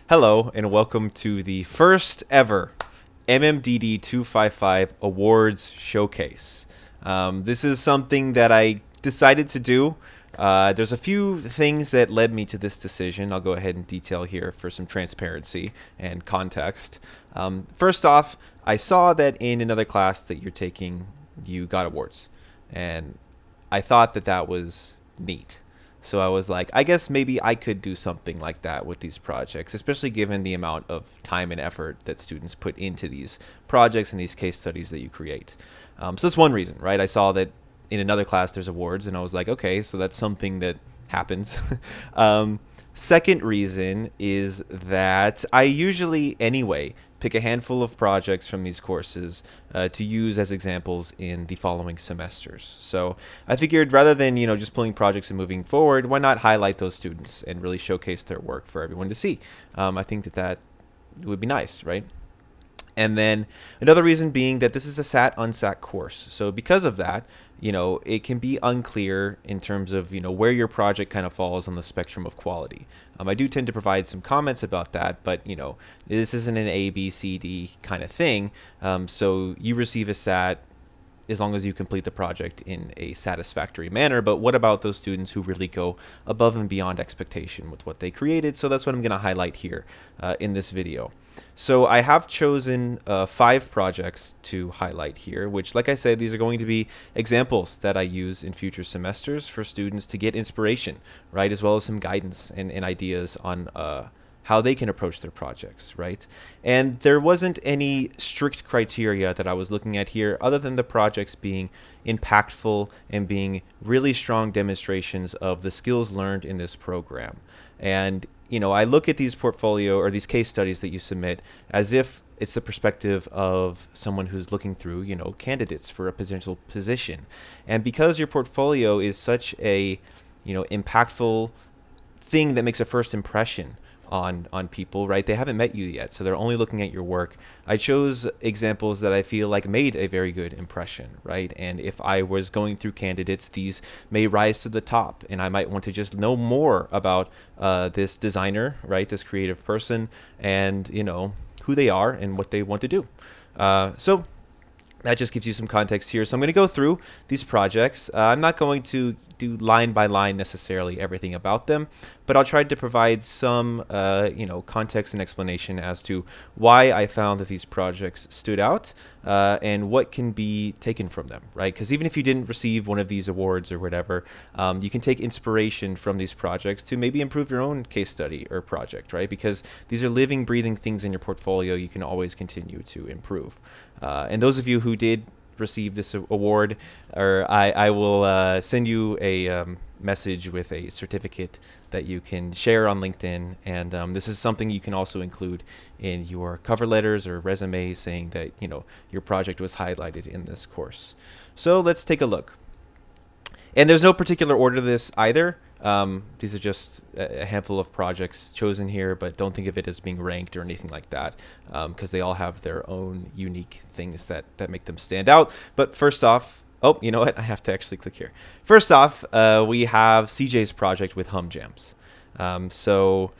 Hello, and welcome to the first ever MMDD 255 Awards Showcase. This is something that I decided to do. There's a few things that led me to this decision. I'll go ahead and detail here for some transparency and context. First off, I saw that in another class that you're taking, you got awards. And I thought that that was neat. So I was like, I guess maybe I could do something like that with these projects, especially given the amount of time and effort that students put into these projects and these case studies that you create. So that's one reason, right? I saw that in another class there's awards, and I was like, okay, so that's something that happens. Second reason is that I usually, anyway, pick a handful of projects from these courses to use as examples in the following semesters. So I figured rather than just pulling projects and moving forward, why not highlight those students and really showcase their work for everyone to see? I think that would be nice, right? And then another reason being that this is a SAT unsat course. So because of that, it can be unclear in terms of, where your project kind of falls on the spectrum of quality. I do tend to provide some comments about that, but, this isn't an A, B, C, D kind of thing. So you receive a SAT as long as you complete the project in a satisfactory manner. But what about those students who really go above and beyond expectation with what they created? So that's what I'm going to highlight here in this video. So I have chosen 5 projects to highlight here, which, like I said, these are going to be examples that I use in future semesters for students to get inspiration, right, as well as some guidance and ideas on how they can approach their projects, right? And there wasn't any strict criteria that I was looking at here other than the projects being impactful and being really strong demonstrations of the skills learned in this program. And I look at these portfolio or these case studies that you submit as if it's the perspective of someone who's looking through, candidates for a potential position. And because your portfolio is such a, impactful thing that makes a first impression on people, right? They haven't met you yet, so they're only looking at your work. I chose examples that I feel like made a very good impression, right? And if I was going through candidates, these may rise to the top, and I might want to just know more about this designer, right? This creative person, and who they are and what they want to do. So that just gives you some context here. So I'm going to go through these projects. I'm not going to do line by line necessarily everything about them, but I'll try to provide some, context and explanation as to why I found that these projects stood out and what can be taken from them, right? Because even if you didn't receive one of these awards or whatever, you can take inspiration from these projects to maybe improve your own case study or project, right? Because these are living, breathing things in your portfolio you can always continue to improve. And those of you who did receive this award, or I will send you a message with a certificate that you can share on LinkedIn. And this is something you can also include in your cover letters or resumes saying that, your project was highlighted in this course. So let's take a look. And there's no particular order to this either. These are just a handful of projects chosen here, but don't think of it as being ranked or anything like that, because they all have their own unique things that make them stand out. But first off, oh, you know what? I have to actually click here. First off, we have CJ's project with Hum Jams. So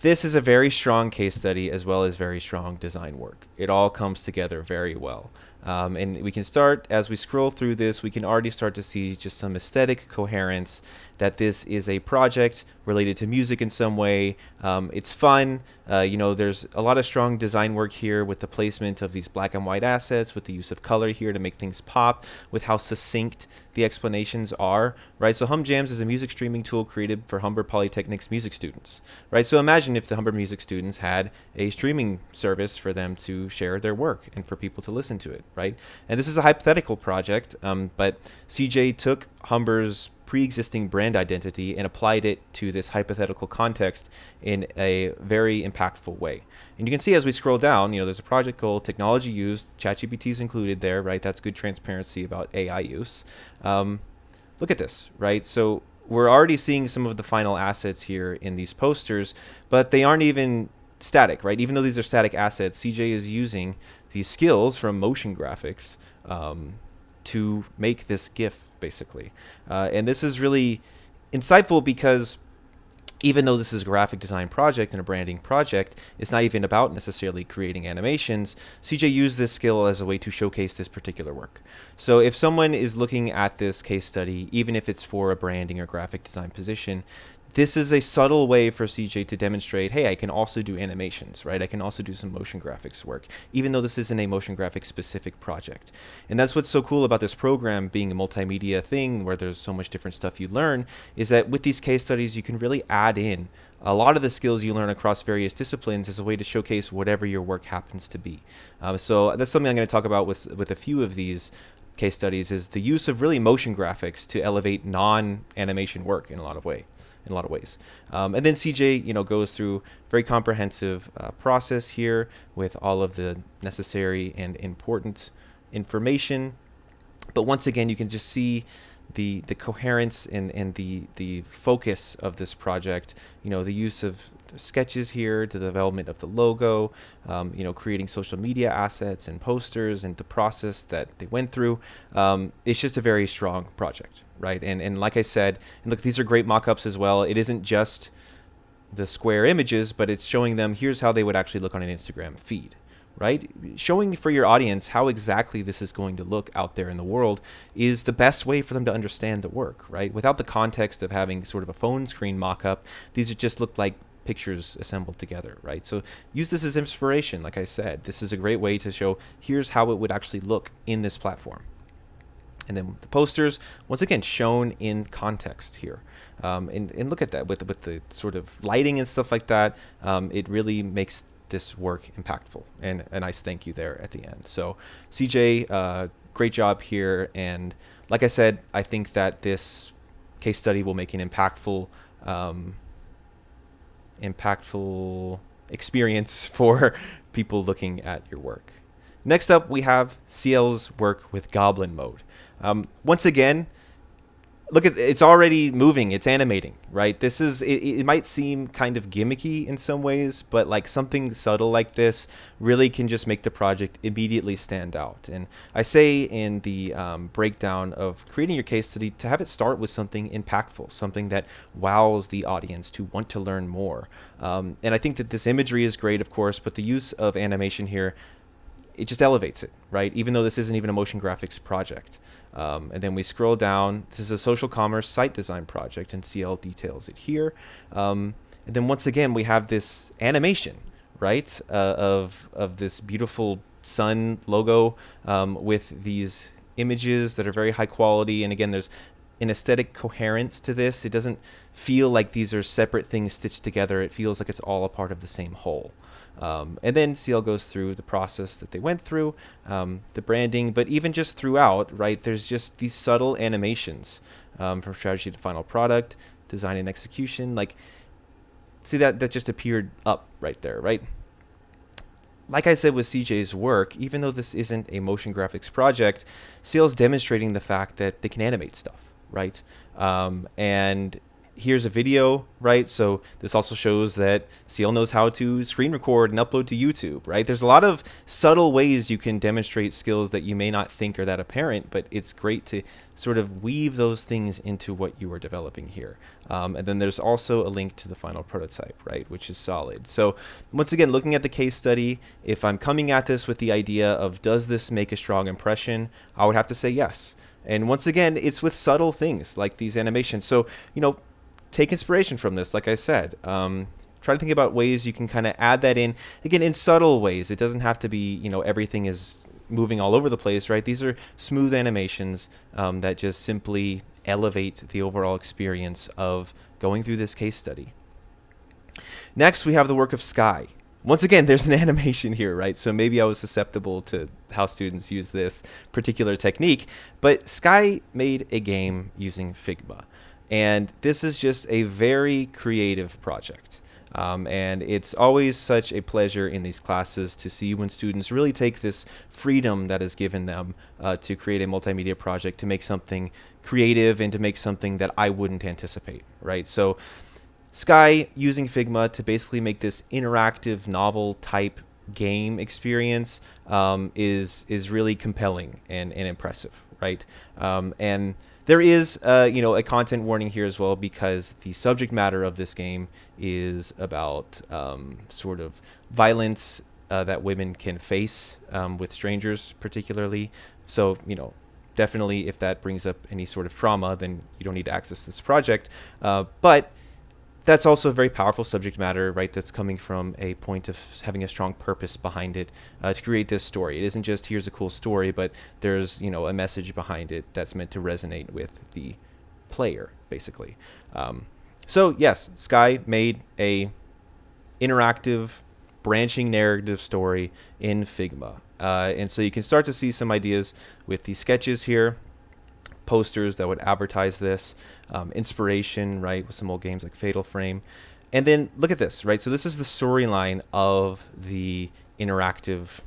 this is a very strong case study as well as very strong design work. It all comes together very well. And we can start, as we scroll through this, we can already start to see just some aesthetic coherence, that this is a project related to music in some way. It's fun. There's a lot of strong design work here with the placement of these black and white assets, with the use of color here to make things pop, with how succinct the explanations are, right? So Hum Jams is a music streaming tool created for Humber Polytechnic's music students, right? So imagine if the Humber music students had a streaming service for them to share their work and for people to listen to it, right? And this is a hypothetical project, but CJ took Humber's pre-existing brand identity and applied it to this hypothetical context in a very impactful way. And you can see as we scroll down, there's a project goal, technology used, ChatGPT is included there, right? That's good transparency about AI use. Look at this, right? So we're already seeing some of the final assets here in these posters, but they aren't even static, right? Even though these are static assets, CJ is using these skills from motion graphics to make this GIF, basically. And this is really insightful because even though this is a graphic design project and a branding project, it's not even about necessarily creating animations. CJ used this skill as a way to showcase this particular work. So if someone is looking at this case study, even if it's for a branding or graphic design position, this is a subtle way for CJ to demonstrate, hey, I can also do animations, right? I can also do some motion graphics work, even though this isn't a motion graphics specific project. And that's what's so cool about this program being a multimedia thing where there's so much different stuff you learn, is that with these case studies, you can really add in a lot of the skills you learn across various disciplines as a way to showcase whatever your work happens to be. So that's something I'm going to talk about with a few of these case studies, is the use of really motion graphics to elevate non-animation work in a lot of ways. And then CJ, goes through very comprehensive process here with all of the necessary and important information. But once again, you can just see the coherence and the focus of this project. The use of the sketches here, to the development of the logo, creating social media assets and posters, and the process that they went through. It's just a very strong project, right? And like I said, and look, these are great mock-ups as well. It isn't just the square images, but it's showing them here's how they would actually look on an Instagram feed, right? Showing for your audience how exactly this is going to look out there in the world is the best way for them to understand the work, right? Without the context of having sort of a phone screen mock-up, these would just look like pictures assembled together, right? So use this as inspiration. Like I said, this is a great way to show here's how it would actually look in this platform. And then the posters, once again, shown in context here. And look at that with the sort of lighting and stuff like that. It really makes this work impactful, and a nice thank you there at the end. So CJ, great job here. And like I said, I think that this case study will make an impactful experience for people looking at your work. Next up, we have CL's work with Goblin Mode. Once again, look at it's already moving, it's animating, right? This is it might seem kind of gimmicky in some ways, but like something subtle like this really can just make the project immediately stand out. And I say in the breakdown of creating your case study to have it start with something impactful, something that wows the audience to want to learn more. And I think that this imagery is great, of course, but the use of animation here, it just elevates it, right? Even though this isn't even a motion graphics project. And then we scroll down. This is a social commerce site design project, and CL details it here. And then once again, we have this animation, right, of this beautiful sun logo with these images that are very high quality. And again, there's an aesthetic coherence to this. It doesn't feel like these are separate things stitched together. It feels like it's all a part of the same whole. And then CL goes through the process that they went through, the branding, but even just throughout, right, there's just these subtle animations from strategy to final product, design and execution. Like, see that just appeared up right there, right? Like I said with CJ's work, even though this isn't a motion graphics project, CL's demonstrating the fact that they can animate stuff, right? And here's a video, right? So this also shows that CL knows how to screen record and upload to YouTube, right? There's a lot of subtle ways you can demonstrate skills that you may not think are that apparent, but it's great to sort of weave those things into what you are developing here. And then there's also a link to the final prototype, right? Which is solid. So once again, looking at the case study, if I'm coming at this with the idea of does this make a strong impression, I would have to say yes. And once again, it's with subtle things like these animations. So, take inspiration from this, like I said. Try to think about ways you can kind of add that in, again, in subtle ways. It doesn't have to be, everything is moving all over the place, right? These are smooth animations that just simply elevate the overall experience of going through this case study. Next, we have the work of Sky. Once again, there's an animation here, right? So maybe I was susceptible to how students use this particular technique, but Sky made a game using Figma. And this is just a very creative project. And it's always such a pleasure in these classes to see when students really take this freedom that is given them to create a multimedia project, to make something creative and to make something that I wouldn't anticipate, right? So Sky using Figma to basically make this interactive novel type game experience is really compelling and impressive, right? And There is, a content warning here as well, because the subject matter of this game is about sort of violence that women can face with strangers, particularly. So, definitely if that brings up any sort of trauma, then you don't need to access this project. But that's also a very powerful subject matter, right? That's coming from a point of having a strong purpose behind it to create this story. It isn't just here's a cool story, but there's a message behind it that's meant to resonate with the player, basically. So yes, Sky made a interactive, branching narrative story in Figma, and so you can start to see some ideas with the sketches here. Posters that would advertise this, inspiration, right, with some old games like Fatal Frame. And then look at this, right? So this is the storyline of the interactive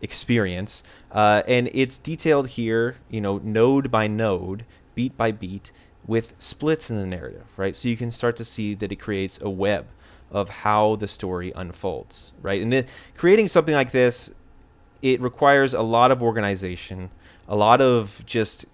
experience, and it's detailed here, node by node, beat by beat, with splits in the narrative, right? So you can start to see that it creates a web of how the story unfolds, right? And then creating something like this, it requires a lot of organization, a lot of just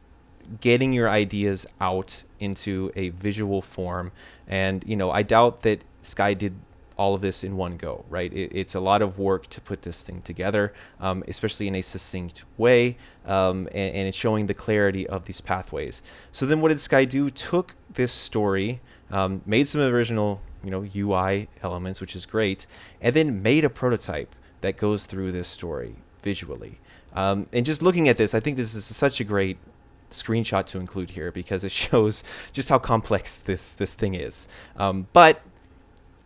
getting your ideas out into a visual form. And, I doubt that Sky did all of this in one go, right? It's a lot of work to put this thing together, especially in a succinct way, and it's showing the clarity of these pathways. So then what did Sky do? Took this story, made some original, UI elements, which is great, and then made a prototype that goes through this story visually. And just looking at this, I think this is such a great screenshot to include here because it shows just how complex this thing is. But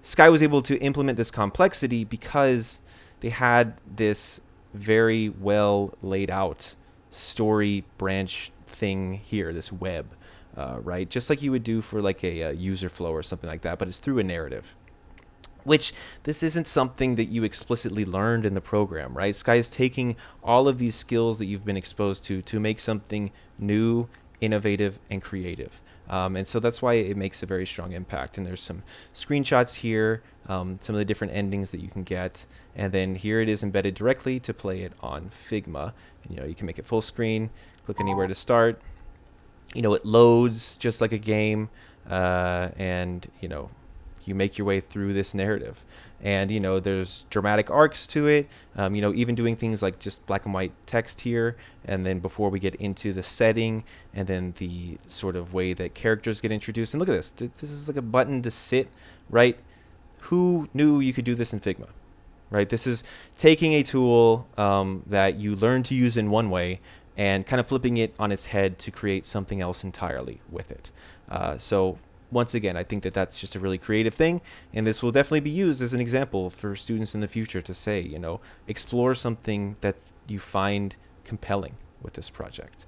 Sky was able to implement this complexity because they had this very well laid out story branch thing here, this web, right? Just like you would do for like a user flow or something like that, but it's through a narrative. Which this isn't something that you explicitly learned in the program, right? Sky is taking all of these skills that you've been exposed to make something new, innovative, and creative. And so that's why it makes a very strong impact. And there's some screenshots here, some of the different endings that you can get. And then here it is embedded directly to play it on Figma. And, you can make it full screen, click anywhere to start. It loads just like a game, and, you make your way through this narrative. And, there's dramatic arcs to it, even doing things like just black and white text here. And then before we get into the setting and then the sort of way that characters get introduced. And look at this. This is like a button to sit, right? Who knew you could do this in Figma, right? This is taking a tool that you learn to use in one way and kind of flipping it on its head to create something else entirely with it. So once again, I think that that's just a really creative thing, and this will definitely be used as an example for students in the future to say, explore something that you find compelling with this project.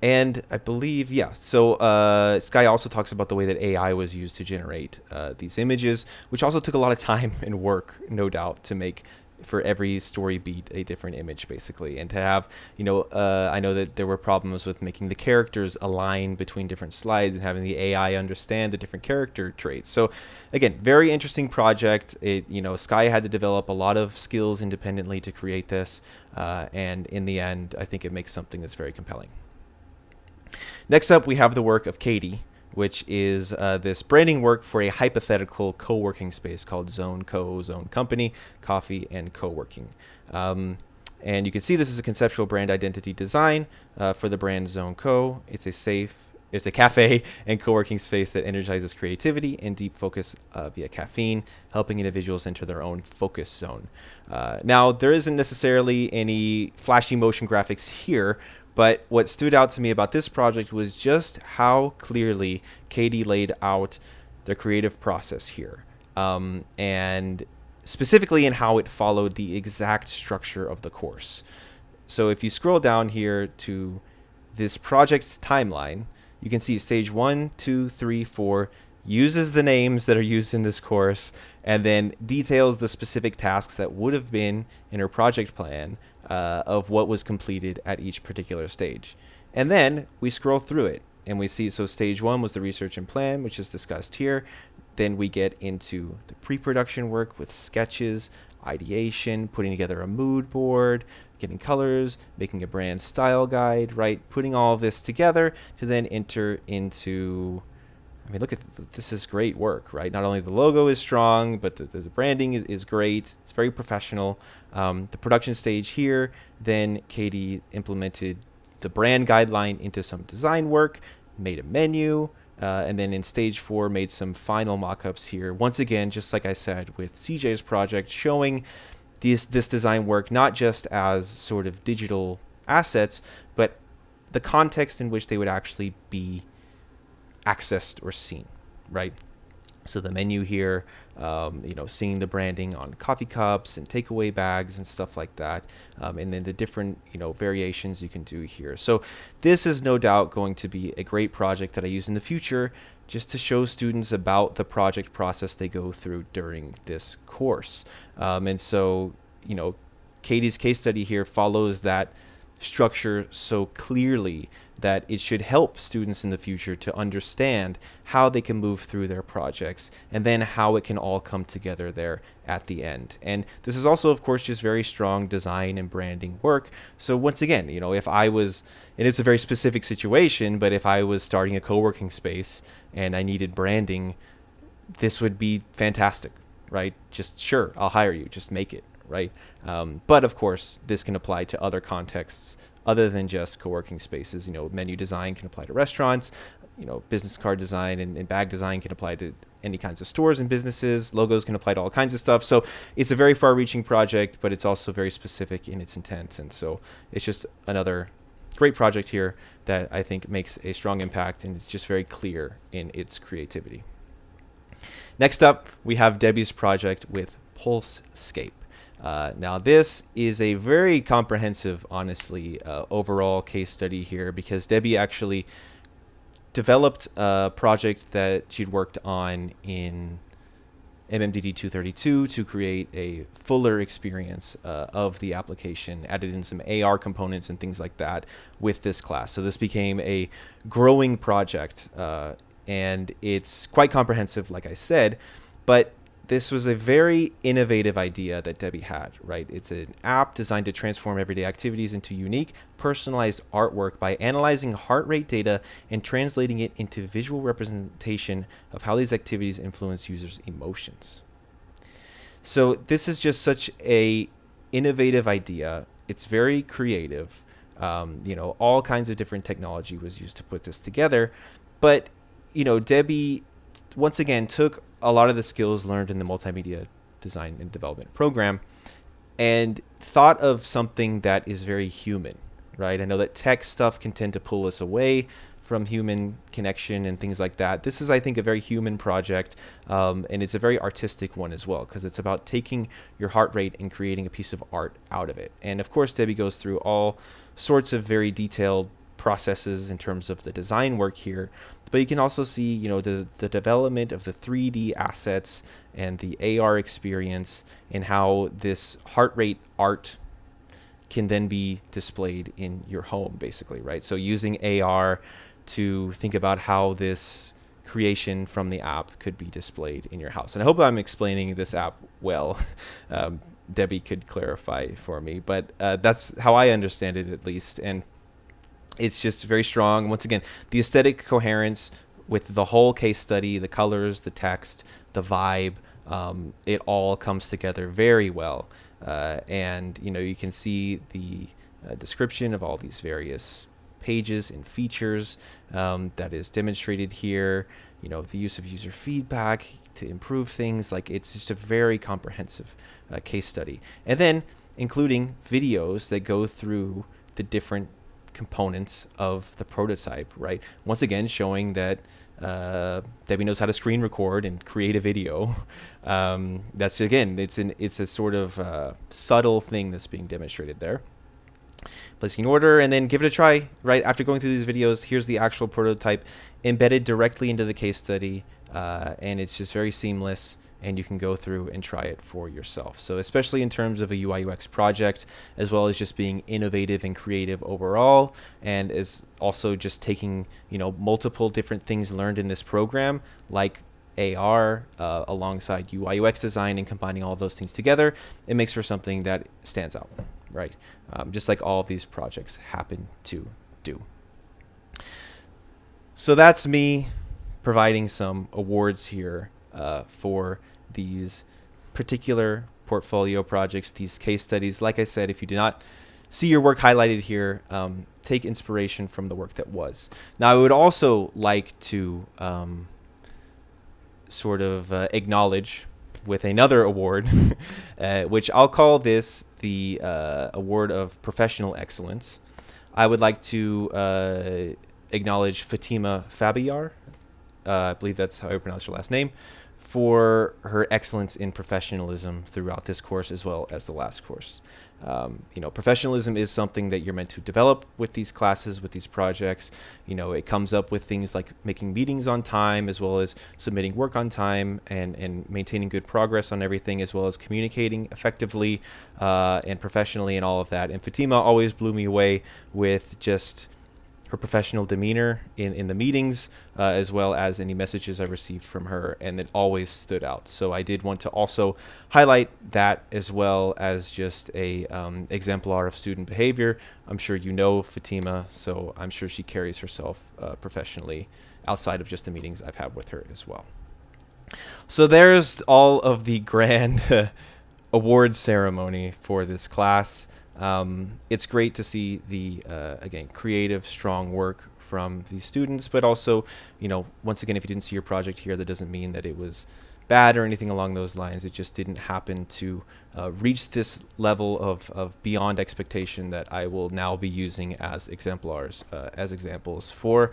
And I believe, so Sky also talks about the way that AI was used to generate these images, which also took a lot of time and work, no doubt, to make for every story beat a different image, basically. And to have, I know that there were problems with making the characters align between different slides and having the AI understand the different character traits. So again, very interesting project. Sky had to develop a lot of skills independently to create this. And in the end, I think it makes something that's very compelling. Next up, we have the work of Katie, which is this branding work for a hypothetical co-working space called Zone Company, Coffee and Co-working. And you can see this is a conceptual brand identity design for the brand Zone Co. It's a cafe and co-working space that energizes creativity and deep focus via caffeine, helping individuals enter their own focus zone. Now, there isn't necessarily any flashy motion graphics here, but what stood out to me about this project was just how clearly Katie laid out the creative process here, and specifically in how it followed the exact structure of the course. So if you scroll down here to this project's timeline, you can see stage 1, 2, 3, 4 uses the names that are used in this course and then details the specific tasks that would have been in her project plan of what was completed at each particular stage. And then we scroll through it and we see, so stage 1 was the research and plan, which is discussed here. Then we get into the pre-production work with sketches, ideation, putting together a mood board, getting colors, making a brand style guide, right? Putting all of this together to then enter into, I mean, look at this is great work, right? Not only the logo is strong, but the branding is great. It's very professional. The production stage here, then Katie implemented the brand guideline into some design work, made a menu, and then in stage 4 made some final mock-ups here. Once again, just like I said with CJ's project, showing this design work not just as sort of digital assets, but the context in which they would actually be accessed or seen, right? So the menu here, seeing the branding on coffee cups and takeaway bags and stuff like that, and then the different, variations you can do here. So this is no doubt going to be a great project that I use in the future just to show students about the project process they go through during this course. And so, Katie's case study here follows that structure so clearly that it should help students in the future to understand how they can move through their projects and then how it can all come together there at the end. And this is also, of course, just very strong design and branding work. So once again, if I was, and it's a very specific situation, but if I was starting a co-working space and I needed branding, this would be fantastic, right? Just sure, I'll hire you, just make it. Right. But of course, this can apply to other contexts other than just co-working spaces. Menu design can apply to restaurants, business card design and bag design can apply to any kinds of stores and businesses. Logos can apply to all kinds of stuff. So it's a very far-reaching project, but it's also very specific in its intent. And so it's just another great project here that I think makes a strong impact, and it's just very clear in its creativity. Next up, we have Debbie's project with Pulsescape. Now this is a very comprehensive, honestly, overall case study here, because Debbie actually developed a project that she'd worked on in MMDD 232 to create a fuller experience of the application, added in some AR components and things like that with this class. So this became a growing project, and it's quite comprehensive, like I said, but this was a very innovative idea that Debbie had, right? It's an app designed to transform everyday activities into unique, personalized artwork by analyzing heart rate data and translating it into visual representation of how these activities influence users' emotions. So this is just such a innovative idea. It's very creative. All kinds of different technology was used to put this together. But, Debbie, once again, took a lot of the skills learned in the multimedia design and development program and thought of something that is very human, right? I know that tech stuff can tend to pull us away from human connection and things like that. This is, I think, a very human project, and it's a very artistic one as well, because it's about taking your heart rate and creating a piece of art out of it. And of course, Debbie goes through all sorts of very detailed processes in terms of the design work here, but you can also see, the development of the 3D assets and the AR experience and how this heart rate art can then be displayed in your home, basically, right? So using AR to think about how this creation from the app could be displayed in your house. And I hope I'm explaining this app well. Debbie could clarify for me, but that's how I understand it, at least. And it's just very strong. Once again, the aesthetic coherence with the whole case study, the colors, the text, the vibe, it all comes together very well. And, you can see the description of all these various pages and features that is demonstrated here. The use of user feedback to improve things. Like, it's just a very comprehensive case study. And then including videos that go through the different components of the prototype, right? Once again, showing that Debbie knows how to screen record and create a video. That's, again, it's a sort of subtle thing that's being demonstrated there. Placing an order and then give it a try, right? After going through these videos, here's the actual prototype embedded directly into the case study, and it's just very seamless, and you can go through and try it for yourself. So especially in terms of a UI UX project, as well as just being innovative and creative overall, and is also just taking, multiple different things learned in this program, like AR alongside UI UX design and combining all of those things together, it makes for something that stands out, right? Just like all of these projects happen to do. So that's me providing some awards here for these particular portfolio projects, these case studies. Like I said, if you do not see your work highlighted here, take inspiration from the work that was. Now, I would also like to sort of acknowledge with another award, which I'll call this the Award of Professional Excellence. I would like to acknowledge Fatima Fabiyar, I believe that's how I pronounce her last name, for her excellence in professionalism throughout this course as well as the last course. Professionalism is something that you're meant to develop with these classes, with these projects. It comes up with things like making meetings on time, as well as submitting work on time, and maintaining good progress on everything, as well as communicating effectively and professionally and all of that. And Fatima always blew me away with just her professional demeanor in the meetings, as well as any messages I received from her, and it always stood out. So I did want to also highlight that, as well as just a exemplar of student behavior. I'm sure you know Fatima, so I'm sure she carries herself professionally outside of just the meetings I've had with her as well. So there's all of the grand award ceremony for this class. It's great to see the, again, creative, strong work from these students, but also, once again, if you didn't see your project here, that doesn't mean that it was bad or anything along those lines. It just didn't happen to reach this level of beyond expectation that I will now be using as exemplars, as examples for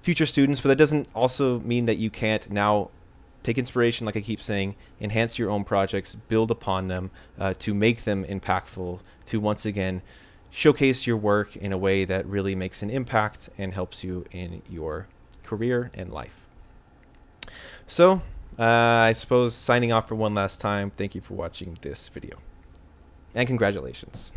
future students. But that doesn't also mean that you can't now take inspiration, like I keep saying, enhance your own projects, build upon them to make them impactful, to once again showcase your work in a way that really makes an impact and helps you in your career and life. So I suppose signing off for one last time, thank you for watching this video, and congratulations.